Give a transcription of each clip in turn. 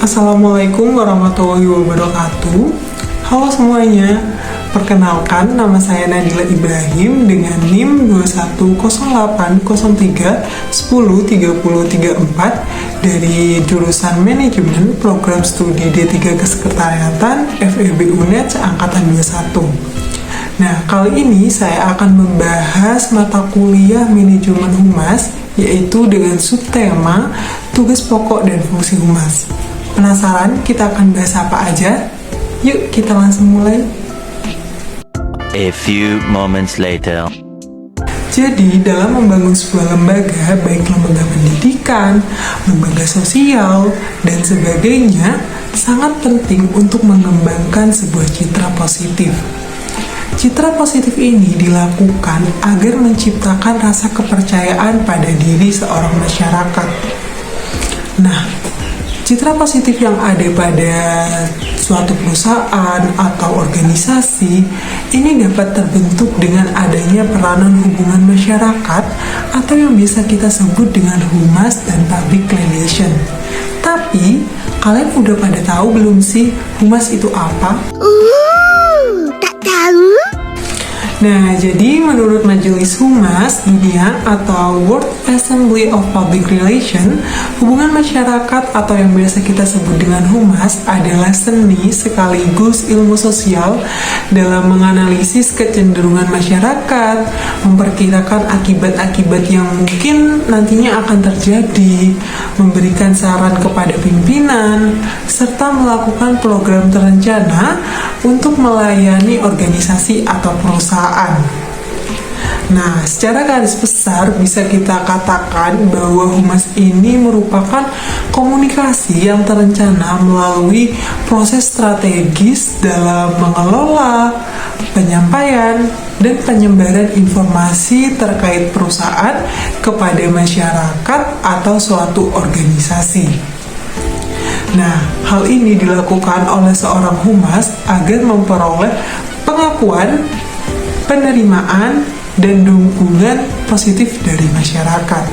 Assalamualaikum warahmatullahi wabarakatuh. Halo semuanya, perkenalkan nama saya Nadila Ibrahim dengan NIM 210803103034 dari jurusan Manajemen Program Studi D3 Kesekretariatan FEB UNED Angkatan 21. Nah, kali ini saya akan membahas mata kuliah Manajemen Humas, yaitu dengan subtema tugas pokok dan fungsi humas. Penasaran kita akan bahas apa aja? Yuk kita langsung mulai. A few moments later. Jadi dalam membangun sebuah lembaga, baik lembaga pendidikan, lembaga sosial, dan sebagainya, sangat penting untuk mengembangkan sebuah citra positif. Citra positif ini dilakukan agar menciptakan rasa kepercayaan pada diri seorang masyarakat. Nah, citra positif yang ada pada suatu perusahaan atau organisasi ini dapat terbentuk dengan adanya peranan hubungan masyarakat atau yang biasa kita sebut dengan humas dan public relation. Tapi, kalian udah pada tahu belum sih humas itu apa? Tak tahu. Nah, jadi menurut Majelis Humas Dunia atau World Assembly of Public Relations, hubungan masyarakat atau yang biasa kita sebut dengan humas adalah seni sekaligus ilmu sosial dalam menganalisis kecenderungan masyarakat, memperkirakan akibat-akibat yang mungkin nantinya akan terjadi, memberikan saran kepada pimpinan, serta melakukan program terencana untuk melayani organisasi atau perusahaan. Nah, secara garis besar bisa kita katakan bahwa humas ini merupakan komunikasi yang terencana melalui proses strategis dalam mengelola, penyampaian, dan penyebaran informasi terkait perusahaan kepada masyarakat atau suatu organisasi. Nah, hal ini dilakukan oleh seorang humas agar memperoleh pengakuan, penerimaan, dan dukungan positif dari masyarakat.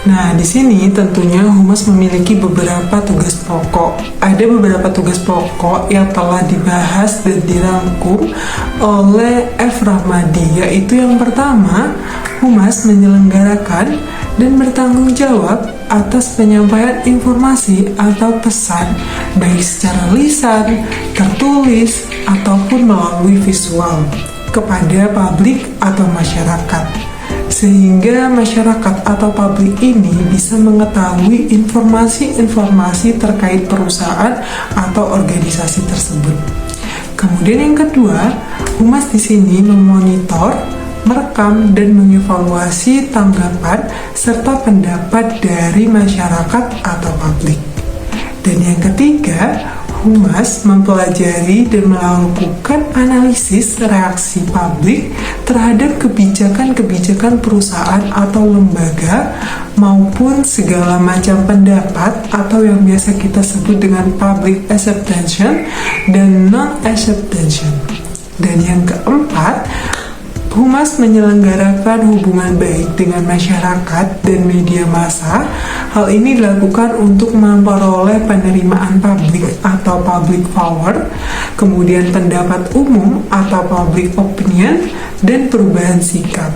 Nah, di sini tentunya humas memiliki beberapa tugas pokok. Ada beberapa tugas pokok yang telah dibahas dan dirangkum oleh F. Rahmadi, yaitu yang pertama, humas menyelenggarakan dan bertanggung jawab atas penyampaian informasi atau pesan baik secara lisan, tertulis, ataupun melalui visual kepada publik atau masyarakat, sehingga masyarakat atau publik ini bisa mengetahui informasi-informasi terkait perusahaan atau organisasi tersebut. Kemudian yang kedua, humas di sini memonitor, merekam, dan mengevaluasi tanggapan serta pendapat dari masyarakat atau publik. Dan yang ketiga, humas mempelajari dan melakukan analisis reaksi publik terhadap kebijakan-kebijakan perusahaan atau lembaga maupun segala macam pendapat atau yang biasa kita sebut dengan public acceptance dan non-acceptance. Dan yang keempat, humas menyelenggarakan hubungan baik dengan masyarakat dan media massa. Hal ini dilakukan untuk memperoleh penerimaan publik atau public power, kemudian pendapat umum atau public opinion, dan perubahan sikap.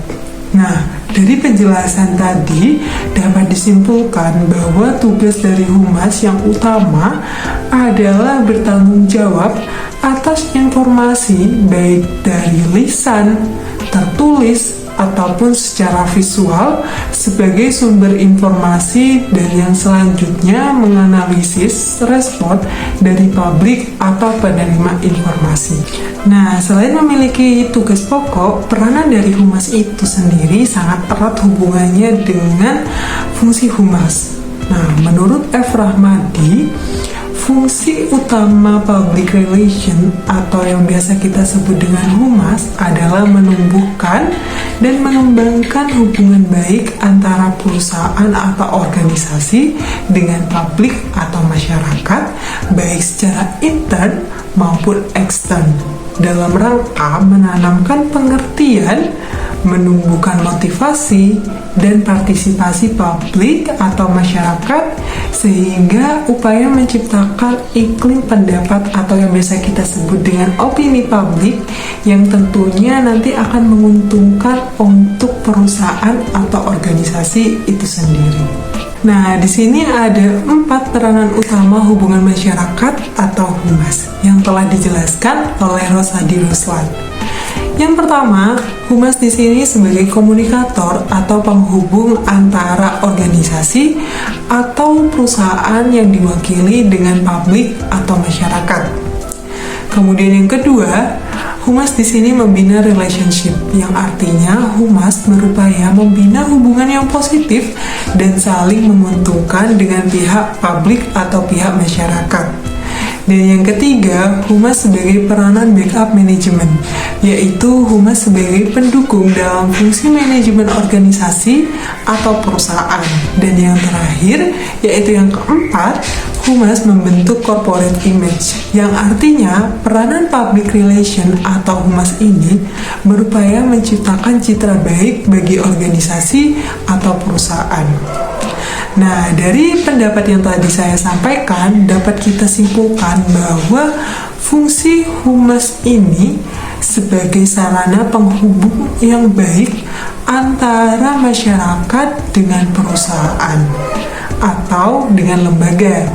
Nah, dari penjelasan tadi dapat disimpulkan bahwa tugas dari humas yang utama adalah bertanggung jawab atas informasi baik dari lisan, tertulis, ataupun secara visual sebagai sumber informasi, dan yang selanjutnya menganalisis respon dari publik atau penerima informasi. Nah, selain memiliki tugas pokok, peranan dari humas itu sendiri sangat erat hubungannya dengan fungsi humas. Nah, menurut F. Rahmadi, fungsi utama public relation atau yang biasa kita sebut dengan humas adalah menumbuhkan dan mengembangkan hubungan baik antara perusahaan atau organisasi dengan publik atau masyarakat, baik secara intern maupun ekstern, dalam rangka menanamkan pengertian, menumbuhkan motivasi dan partisipasi publik atau masyarakat, sehingga upaya menciptakan iklim pendapat atau yang biasa kita sebut dengan opini publik yang tentunya nanti akan menguntungkan untuk perusahaan atau organisasi itu sendiri. Nah, di sini ada 4 peranan utama hubungan masyarakat atau humas yang telah dijelaskan oleh Rosadi Ruslan. Yang pertama, humas di sini sebagai komunikator atau penghubung antara organisasi atau perusahaan yang diwakili dengan publik atau masyarakat. Kemudian yang kedua, humas di sini membina relationship, yang artinya humas berupaya membina hubungan yang positif dan saling menguntungkan dengan pihak publik atau pihak masyarakat. Dan yang ketiga, humas sebagai peranan backup manajemen, yaitu humas sebagai pendukung dalam fungsi manajemen organisasi atau perusahaan. Dan yang terakhir, yaitu yang keempat, humas membentuk corporate image, yang artinya peranan public relation atau humas ini berupaya menciptakan citra baik bagi organisasi atau perusahaan. Nah, dari pendapat yang tadi saya sampaikan, dapat kita simpulkan bahwa fungsi humas ini sebagai sarana penghubung yang baik antara masyarakat dengan perusahaan atau dengan lembaga.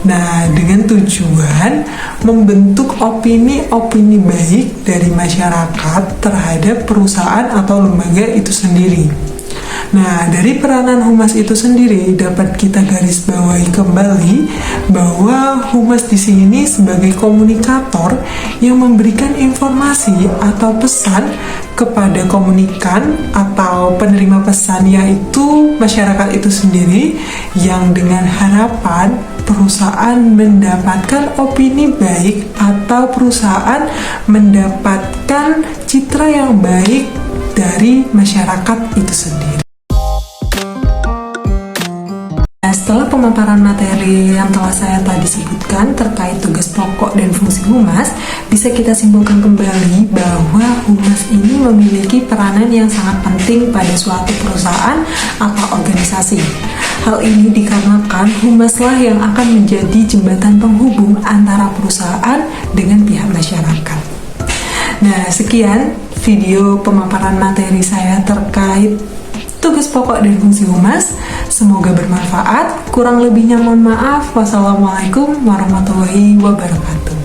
Nah, dengan tujuan membentuk opini-opini baik dari masyarakat terhadap perusahaan atau lembaga itu sendiri. Nah, dari peranan humas itu sendiri dapat kita garis bawahi kembali bahwa humas di sini sebagai komunikator yang memberikan informasi atau pesan kepada komunikan atau penerima pesan, yaitu masyarakat itu sendiri, yang dengan harapan perusahaan mendapatkan opini baik atau perusahaan mendapatkan citra yang baik dari masyarakat itu sendiri. Setelah pemaparan materi yang telah saya tadi sebutkan terkait tugas pokok dan fungsi humas, bisa kita simpulkan kembali bahwa humas ini memiliki peranan yang sangat penting pada suatu perusahaan atau organisasi. Hal ini dikarenakan humaslah yang akan menjadi jembatan penghubung antara perusahaan dengan pihak masyarakat. Nah, sekian video pemaparan materi saya terkait tugas pokok dan fungsi humas. Semoga bermanfaat. Kurang lebihnya mohon maaf. Wassalamualaikum warahmatullahi wabarakatuh.